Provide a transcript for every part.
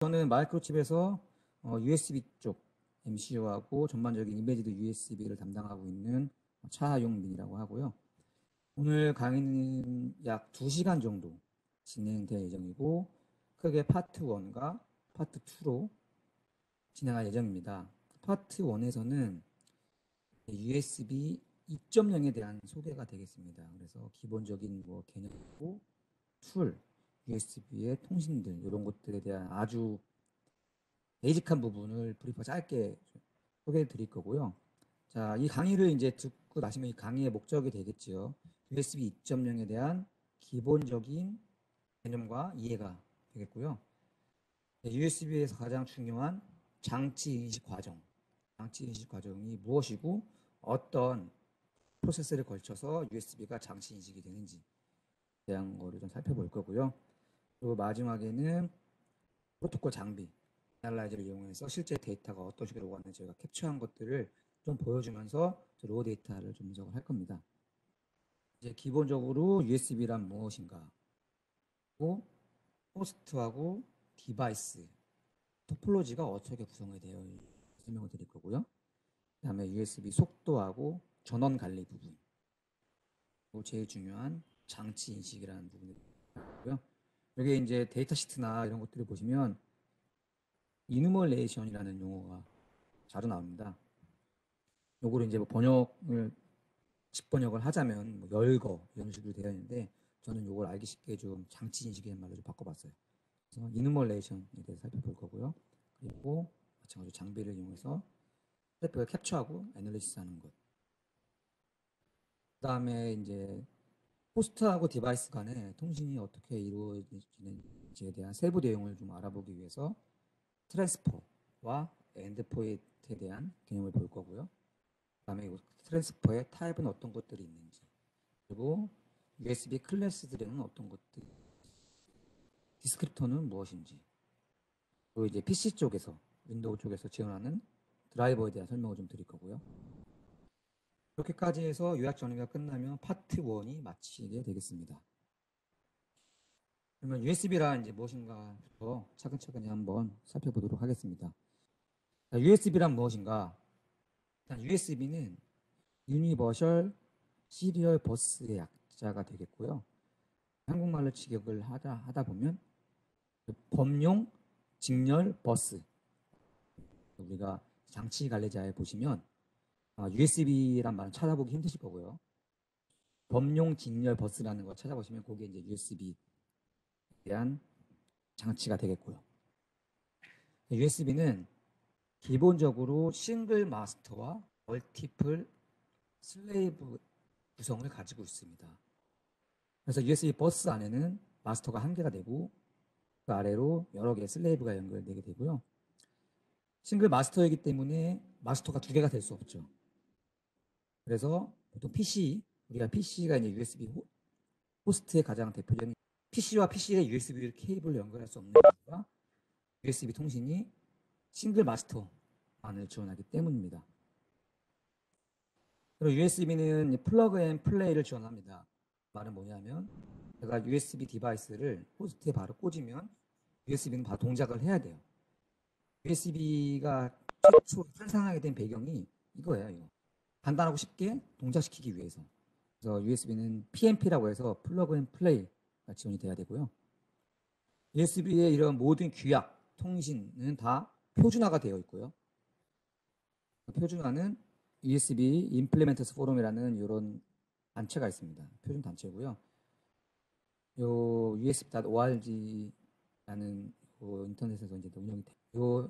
저는 마이크로칩에서 USB 쪽 MCU하고 전반적인 임베디드 USB를 담당하고 있는 차용민이라고 하고요. 오늘 강의는 약 2시간 정도 진행될 예정이고 크게 파트 1과 파트 2로 진행할 예정입니다. 파트 1에서는 USB 2.0에 대한 소개가 되겠습니다. 그래서 기본적인 개념이고 툴, USB의 통신들 이런 것들에 대한 아주 베이직한 부분을 브리프 짧게 소개해 드릴 거고요. 자, 이 강의를 이제 듣고 나시면 이 강의의 목적이 되겠지요. USB 2.0에 대한 기본적인 개념과 이해가 되겠고요. USB에서 가장 중요한 장치 인식 과정, 장치 인식 과정이 무엇이고 어떤 프로세스를 걸쳐서 USB가 장치 인식이 되는지 대한 거를 좀 살펴볼 거고요. 그리고 마지막에는 프로토콜 장비, 애널라이저를 이용해서 실제 데이터가 어떤 식으로 오갔는지 저희가 캡처한 것들을 좀 보여주면서 로우 데이터를 좀 분석을 할 겁니다. 이제 기본적으로 USB란 무엇인가, 호스트하고 디바이스, 토폴로지가 어떻게 구성이 되어 있는지 설명을 드릴 거고요. 그 다음에 USB 속도하고 전원 관리 부분, 그리고 제일 중요한 장치 인식이라는 부분이고요. 여기 이제 데이터 시트나 이런 것들을 보시면 이누멀레이션이라는 용어가 자주 나옵니다. 요거를 이제 번역을 직번역을 하자면 열거 이런 식으로 되어 있는데 저는 요걸 알기 쉽게 좀 장치 인식이라는 말로 좀 바꿔봤어요. 그래서 이누멀레이션에 대해서 살펴볼 거고요. 그리고 마찬가지로 장비를 이용해서 트래픽을 캡처하고 애널리시스하는 것. 그 다음에 이제 호스트하고 디바이스 간의 통신이 어떻게 이루어지는지에 대한 세부 내용을 좀 알아보기 위해서 트랜스퍼와 엔드포인트에 대한 개념을 볼 거고요. 그 다음에 트랜스퍼의 타입은 어떤 것들이 있는지, 그리고 USB 클래스들에는 어떤 것들, 디스크립터는 무엇인지, 그리고 이제 PC 쪽에서, 윈도우 쪽에서 지원하는 드라이버에 대한 설명을 좀 드릴 거고요. 이렇게까지 해서 요약 정리가 끝나면 파트 1이 마치게 되겠습니다. 그러면 USB란 이제 무엇인가부터 차근차근히 한번 살펴보도록 하겠습니다. USB란 무엇인가? 일단 USB는 유니버셜 시리얼 버스의 약자가 되겠고요. 한국말로 직역을 하다 보면 범용 직렬 버스, 우리가 장치 관리자에 보시면 USB란 말은 찾아보기 힘드실 거고요. 범용 직렬 버스라는 거 찾아보시면 거기에 이제 USB에 대한 장치가 되겠고요. USB는 기본적으로 싱글 마스터와 멀티플 슬레이브 구성을 가지고 있습니다. 그래서 USB 버스 안에는 마스터가 한 개가 되고 그 아래로 여러 개의 슬레이브가 연결되게 되고요. 싱글 마스터이기 때문에 마스터가 2개가 될 수 없죠. 그래서 보통 우리가 PC가 이제 USB 호스트의 가장 대표적인 PC와 PC의 USB 케이블을 연결할 수 없는 이유가 USB 통신이 싱글 마스터만을 지원하기 때문입니다. 그리고 USB는 플러그 앤 플레이를 지원합니다. 말은 뭐냐면 제가 USB 디바이스를 호스트에 바로 꽂으면 USB는 바로 동작을 해야 돼요. USB가 최초 탄생하게 된 배경이 이거예요. 이거. 간단하고 쉽게 동작시키기 위해서. 그래서 USB는 PNP라고 해서 플러그 앤 플레이가 지원이 돼야 되고요. USB의 이런 모든 규약, 통신은 다 표준화가 되어 있고요. 표준화는 USB Implementers Forum이라는 이런 단체가 있습니다. 표준 단체고요. 요 usb.org라는 인터넷에서 이제 운영이 돼요. 요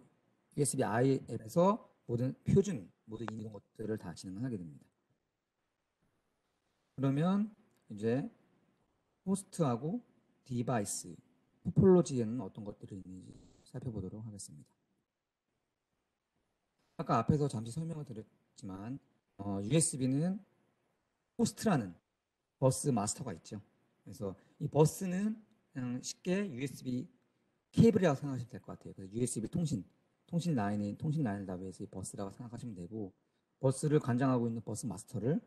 USB IL에서 모든 표준, 모든 이런 것들을 다 진행하게 됩니다. 그러면 이제 호스트하고 디바이스, 토폴로지에는 어떤 것들이 있는지 살펴보도록 하겠습니다. 아까 앞에서 잠시 설명을 드렸지만 USB는 호스트라는 버스 마스터가 있죠. 그래서 이 버스는 그냥 쉽게 USB 케이블이라고 생각하시면 될 것 같아요. 그래서 USB 통신 라인을 다 위해서 이 버스라고 생각하시면 되고, 버스를 관장하고 있는 버스 마스터를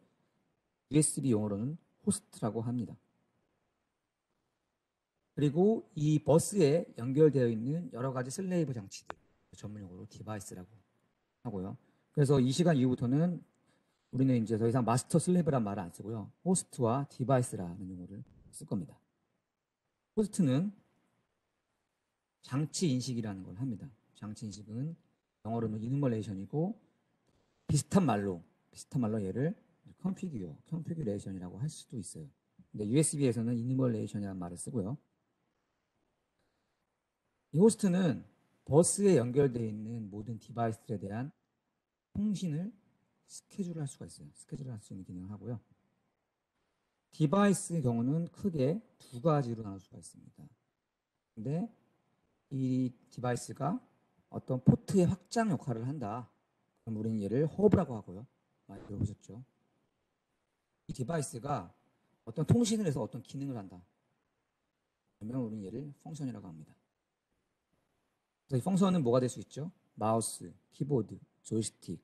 USB 용어로는 호스트라고 합니다. 그리고 이 버스에 연결되어 있는 여러 가지 슬레이브 장치들, 전문용어로 디바이스라고 하고요. 그래서 이 시간 이후부터는 우리는 이제 더 이상 마스터 슬레이브란 말을 안 쓰고요. 호스트와 디바이스라는 용어를 쓸 겁니다. 호스트는 장치 인식이라는 걸 합니다. 장치 인식은 영어로는 이누머레이션이고 비슷한 말로 얘를 컨피규레이션이라고 할 수도 있어요. 근데 USB에서는 이누머레이션이라는 말을 쓰고요. 이 호스트는 버스에 연결되어 있는 모든 디바이스들에 대한 통신을 스케줄을 할 수가 있어요. 스케줄을 할 수 있는 기능을 하고요. 디바이스의 경우는 크게 두 가지로 나눌 수가 있습니다. 근데 이 디바이스가 어떤 포트의 확장 역할을 한다. 그럼 우리는 얘를 허브라고 하고요. 많이 들어보셨죠? 이 디바이스가 어떤 통신을 해서 어떤 기능을 한다. 그러면 우리는 얘를 펑션이라고 합니다. 그래서 이 펑션은 뭐가 될 수 있죠? 마우스, 키보드, 조이스틱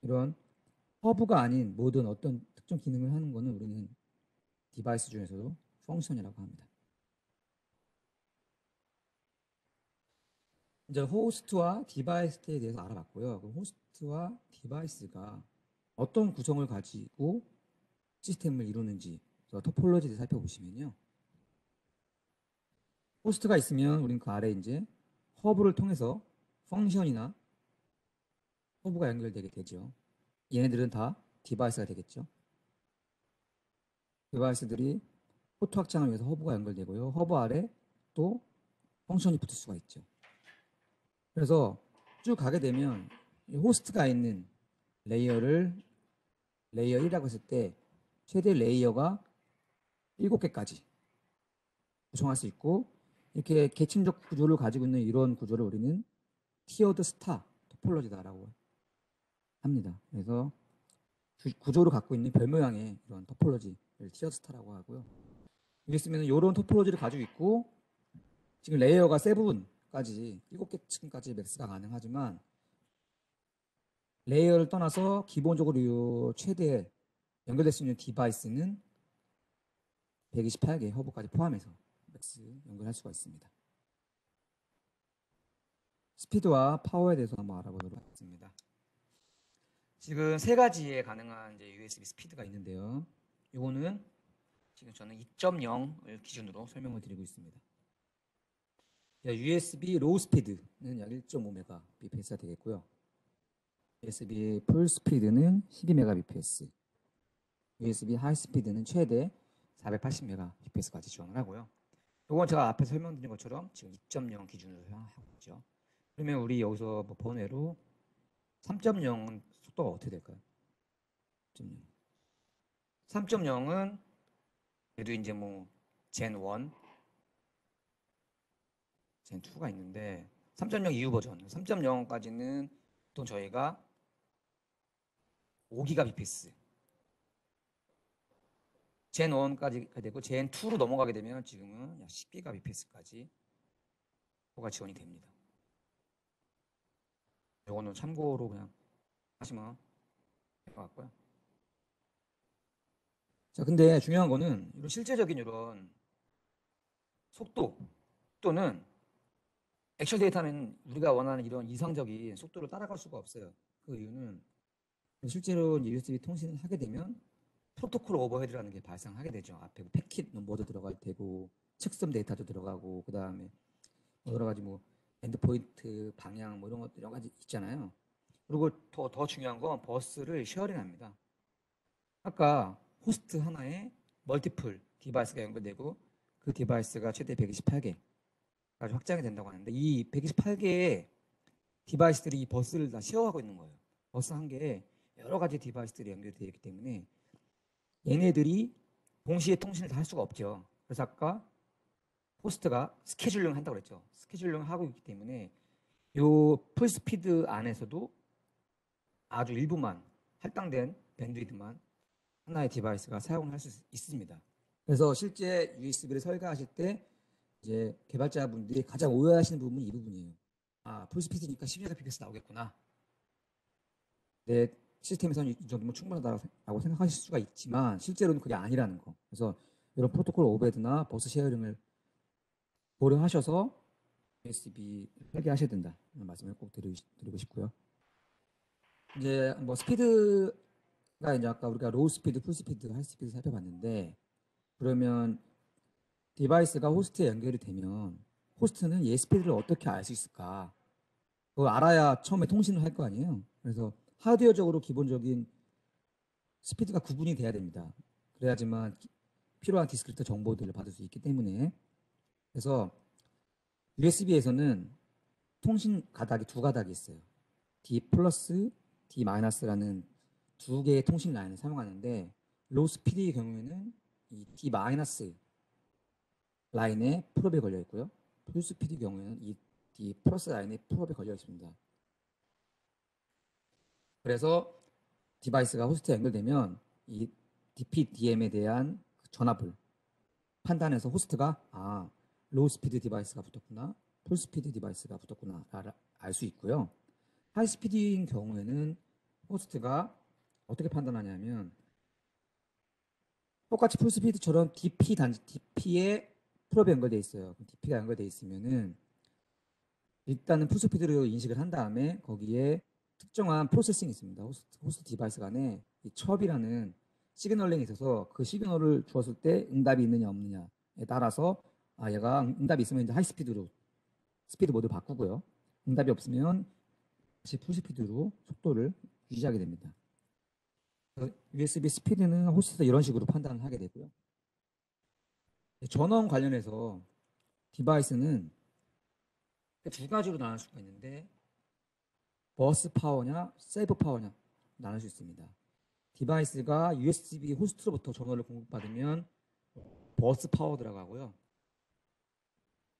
이런 허브가 아닌 모든 어떤 특정 기능을 하는 것은 우리는 디바이스 중에서도 펑션이라고 합니다. 이제 호스트와 디바이스에 대해서 알아봤고요. 그럼 호스트와 디바이스가 어떤 구성을 가지고 시스템을 이루는지 토폴로지를 살펴보시면요. 호스트가 있으면 우리는 그 아래 이제 허브를 통해서 펑션이나 허브가 연결되게 되죠. 얘네들은 다 디바이스가 되겠죠. 디바이스들이 포트 확장을 위해서 허브가 연결되고요. 허브 아래 또 펑션이 붙을 수가 있죠. 그래서 쭉 가게 되면 호스트가 있는 레이어 1이라고 했을 때 최대 레이어가 7개까지 구성할 수 있고 이렇게 계층적 구조를 가지고 있는 이런 구조를 우리는 티어드 스타 토폴로지다라고 합니다. 그래서 구조를 갖고 있는 별 모양의 이런 토폴로지를 티어드 스타라고 하고요. 여기 있으면 이런 토폴로지를 가지고 있고 지금 레이어가 7까지 7개층까지 맥스가 가능하지만 레이어를 떠나서 기본적으로 이 최대 연결될 수 있는 디바이스는 128개 허브까지 포함해서 맥스 연결할 수가 있습니다. 스피드와 파워에 대해서 한번 알아보도록 하겠습니다. 지금 세 가지의 가능한 이제 USB 스피드가 있는데요. 이거는 지금 저는 2.0을 기준으로 설명을 드리고 있습니다. USB 로우 스피드는 약 1.5Mbps가 되겠고요. USB 풀 스피드는 12Mbps, USB 하이 스피드는 최대 480Mbps까지 지원을 하고요. 이건 제가 앞에서 설명드린 것처럼 지금 2.0 기준으로 하고 있죠. 그러면 우리 여기서 뭐 번외로 3.0은 속도가 어떻게 될까요? 3.0은 얘도 이제 뭐 젠 1, 젠 2가 있는데 3.0 이후 버전 3.0까지는 보통 저희가 5GBps 젠 1까지 되고 젠 2로 넘어가게 되면 지금은 약 10GBps까지 가 지원이 됩니다. 이거는 참고로 그냥 하시면 될 것 같고요. 자, 근데 중요한 거는 이런 실제적인 이런 속도 또는 액션 데이터는 우리가 원하는 이런 이상적인 속도를 따라갈 수가 없어요. 그 이유는 실제로 USB 통신을 하게 되면 프로토콜 오버헤드라는 게 발생하게 되죠. 앞에 뭐 패킷 넘버도 들어갈 테고 측섬 데이터도 들어가고 그 다음에 여러 가지 뭐 엔드포인트 방향 뭐 이런 것 여러 가지 있잖아요. 그리고 더 중요한 건 버스를 쉐어링합니다. 아까 호스트 하나에 멀티플 디바이스가 연결되고 그 디바이스가 최대 128개까지 확장이 된다고 하는데 이 128개의 디바이스들이 이 버스를 다 쉐어하고 있는 거예요. 버스 한 개에 여러 가지 디바이스들이 연결되어 있기 때문에 얘네들이 동시에 통신을 다 할 수가 없죠. 그래서 아까 호스트가 스케줄링을 한다고 그랬죠. 스케줄링을 하고 있기 때문에 요 풀스피드 안에서도 아주 일부만 할당된 밴드위드만 하나의 디바이스가 사용할 수 있습니다. 그래서 실제 USB를 설계하실 때 이제 개발자분들이 가장 오해하시는 부분이 이 부분이에요. 아, 풀스피드니까 12Mbps 나오겠구나. 내 시스템에서는 이 정도면 충분하다고 생각하실 수가 있지만 실제로는 그게 아니라는 거. 그래서 이런 프로토콜 오버헤드나 버스 쉐어링을 고려하셔서 USB 설계하셔야 된다. 이런 말씀을 꼭 드리고 싶고요. 이제 뭐 스피드가 이제 아까 우리가 로우 스피드, 풀 스피드, 하이 스피드 살펴봤는데, 그러면 디바이스가 호스트에 연결이 되면 호스트는 얘 스피드를 어떻게 알 수 있을까? 그걸 알아야 처음에 통신을 할 거 아니에요. 그래서 하드웨어적으로 기본적인 스피드가 구분이 돼야 됩니다. 그래야지만 필요한 디스크리트 정보들을 받을 수 있기 때문에. 그래서 USB에서는 통신 가닥이 두 가닥이 있어요. D 플러스, D 마이너스라는 두 개의 통신 라인을 사용하는데, 로우 스피드의 경우에는 이 D 마이너스 라인에 풀업이 걸려 있고요. 풀 스피드의 경우에는 이 D 플러스 라인에 풀업이 걸려 있습니다. 그래서 디바이스가 호스트에 연결되면 이 DPDM에 대한 전압을 판단해서 호스트가 로우 스피드 디바이스가 붙었구나, 풀 스피드 디바이스가 붙었구나 알 수 있고요. 하이 스피드인 경우에는 호스트가 어떻게 판단하냐면, 똑같이 풀 스피드처럼 DP에 풀업이 연결되어 있어요. DP가 연결되어 있으면은 일단은 풀 스피드로 인식을 한 다음에 거기에 특정한 프로세싱이 있습니다. 호스트 디바이스 간에 이 첩이라는 시그널링이 있어서 그 시그널을 주었을 때 응답이 있느냐 없느냐에 따라서 얘가 응답이 있으면 이제 하이 스피드로 스피드 모드 바꾸고요. 응답이 없으면 다시 풀 스피드로 속도를 유지하게 됩니다. USB 스피드는 호스트에서 이런 식으로 판단을 하게 되고요. 전원 관련해서 디바이스는 두 가지로 나눌 수가 있는데, 버스 파워냐 세이브 파워냐 나눌 수 있습니다. 디바이스가 USB 호스트로부터 전원을 공급받으면 버스 파워 들어가고요.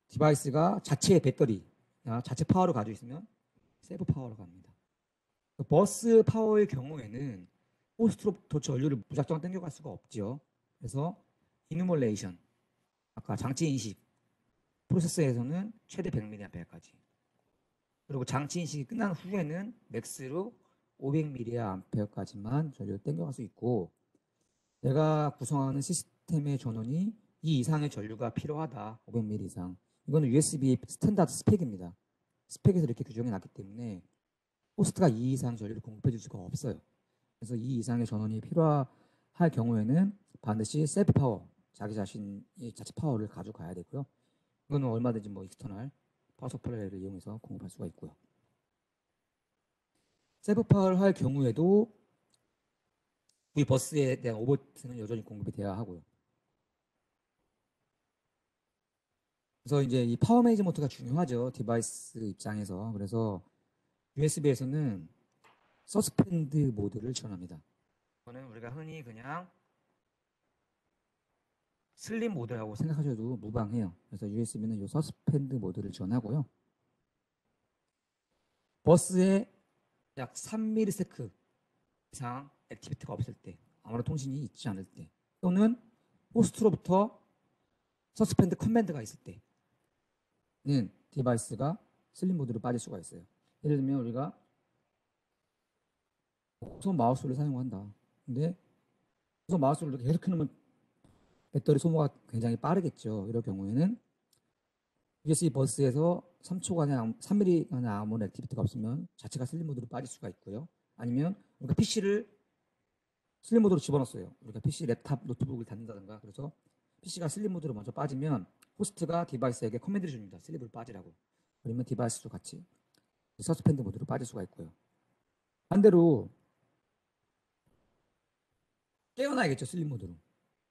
디바이스가 자체의 배터리, 자체 파워를 가지고 있으면 세이브 파워로 갑니다. 버스 파워의 경우에는 호스트로부터 전류를 무작정 당겨갈 수가 없죠. 그래서 이누멀레이션, 아까 장치 인식 프로세서에서는 최대 100mAh까지, 그리고 장치 인식이 끝난 후에는 맥스로 500mAh까지만 전류를 당겨갈 수 있고, 내가 구성하는 시스템의 전원이 이 이상의 전류가 필요하다, 500mAh 이상, 이거는 USB 스탠다드 스펙입니다. 스펙에서 이렇게 규정이 났기 때문에 호스트가 이 이상 전류를 공급해 줄 수가 없어요. 그래서 이 이상의 전원이 필요할 경우에는 반드시 셀프 파워, 자기 자신의 자체 파워를 가져가야 되고요. 이거는 얼마든지 뭐 익스터널 파워 서플라이를 이용해서 공급할 수가 있고요. 셀프 파워를 할 경우에도 우리 버스에 대한 오버트는 여전히 공급이 돼야 하고요. 그래서 이제 이 파워 매니지먼트가 중요하죠, 디바이스 입장에서. 그래서 USB에서는 서스펜드 모드를 지원합니다. 이거는 우리가 흔히 그냥 슬립 모드라고 생각하셔도 무방해요. 그래서 USB는 이 서스펜드 모드를 지원하고요. 버스에 약 3ms 이상 액티비티가 없을 때, 아무런 통신이 있지 않을 때, 또는 호스트로부터 서스펜드 커맨드가 있을 때는 디바이스가 슬립 모드로 빠질 수가 있어요. 예를 들면 우리가 무선 마우스를 사용한다. 근데 무선 마우스를 계속 켜놓으면 배터리 소모가 굉장히 빠르겠죠. 이럴 경우에는 USB 버스에서 3mm간의 아무런 액티비티가 없으면 자체가 슬립 모드로 빠질 수가 있고요. 아니면 우리가 PC를 슬립 모드로 집어넣었어요. 우리가 PC, 랩탑, 노트북을 닫는다든가, 그래서 PC가 슬립 모드로 먼저 빠지면 호스트가 디바이스에게 커맨드를 줍니다. 슬립으로 빠지라고. 그러면 디바이스도 같이 서스펜드 모드로 빠질 수가 있고요. 반대로 깨어나야겠죠, 슬립 모드로.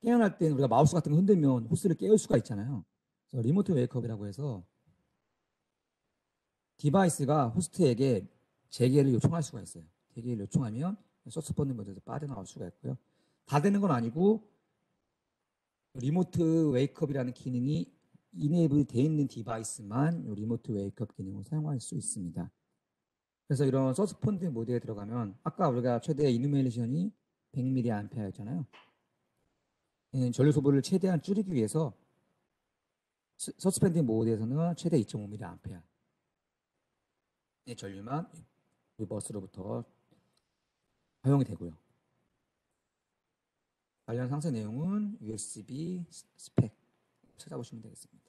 깨어날 때는 우리가 마우스 같은 거 흔들면 호스트를 깨울 수가 있잖아요. 그래서 리모트 웨이크업이라고 해서 디바이스가 호스트에게 재개를 요청할 수가 있어요. 재개를 요청하면 서스펜드 모드에서 빠져나올 수가 있고요. 다 되는 건 아니고 리모트 웨이크업이라는 기능이 이네이블 되어 있는 디바이스만 리모트 웨이크업 기능을 사용할 수 있습니다. 그래서 이런 서스펜드 모드에 들어가면 아까 우리가 최대 이누메레이션이 100mAh였잖아요. 전류 소비를 최대한 줄이기 위해서 서스펜드 모드에서는 최대 2.5mAh의 전류만 버스로부터 사용이 되고요. 관련 상세 내용은 USB 스펙 찾아보시면 되겠습니다.